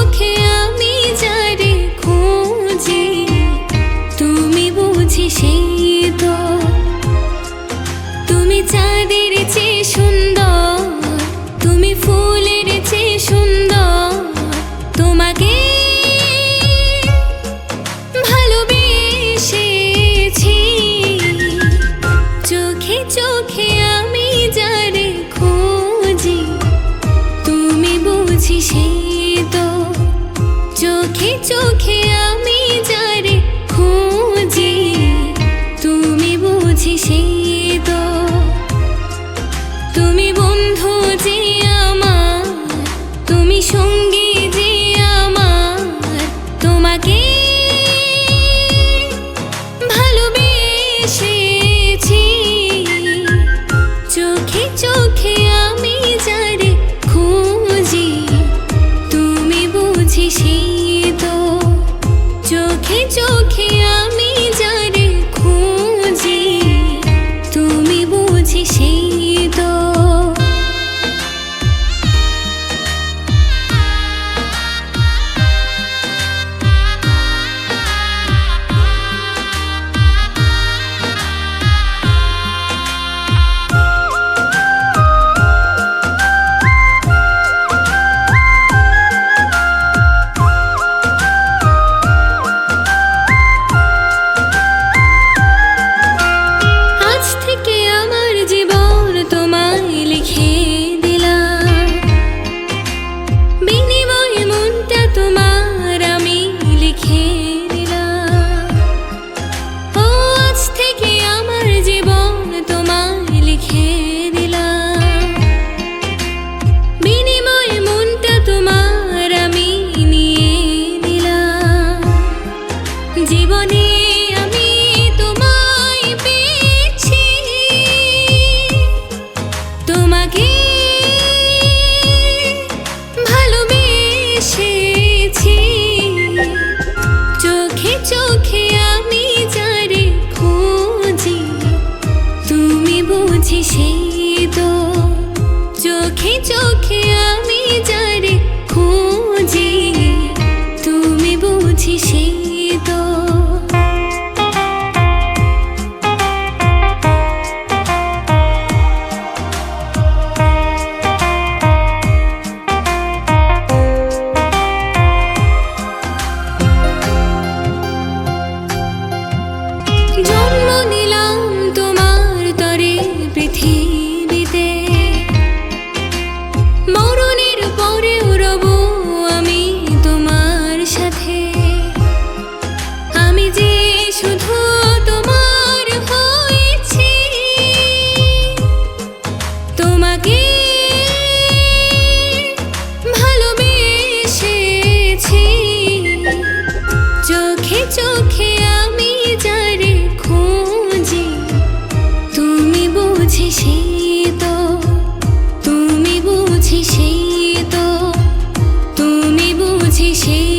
চোখে আমি যারে খুঁজি, তুমি বুঝি সেই তো। তুমি চাঁদের চেয়ে সুন্দর, তুমি ফুলের চেয়ে সুন্দর, তোমাকে ভালোবেসেছি। চোখে চোখে আমি যারে খুঁজি, তুমি বুঝি সেই তো। চোখে চোখে আমি যারে খুঁজি, তুমি বুঝি সেই তো। তুমি বন্ধু যে আমার, তুমি সঙ্গী যে আমার, তোমাকে ভালোবেসেছি। চোখে চোখে আমি যারে খুঁজি, তুমি বুঝি সেই তো। চোখে চোখে আমি যারে খুঁজি, তুমি বুঝি সেই তো। আজ থেকে আমার জীবন তোমায় লিখে দিলাম, বিনিময়ে মনটা তোমার আমি লিখে দিলাম। ও আজ থেকে আমার জীবন তোমায় লিখে দিলাম, বিনিময়ে মনটা তোমার আমি নিয়ে নিলাম। জীবনে আমি তোমায় পেয়েছি, তোমাকে ভালোবেসেছি। চোখে চোখে আমি যারে খুঁজি, তুমি বুঝি সেই তো। চোখে চোখে আমি যারে খুঁজি, তুমি বুঝি সেই তো। জন্ম নিলাম তোমার তরে পৃথিবীতে, মরণের পরেও রব আমি তোমার সাথে। আমি যে শুধু তোমার হয়েছি, তোমাকে ভালোবেসেছি। চোখে চোখে আমি যারে খুঁজি, তুমি বুঝি সেই তো। তুমি বুঝি সেই তো, তুমি বুঝি সেই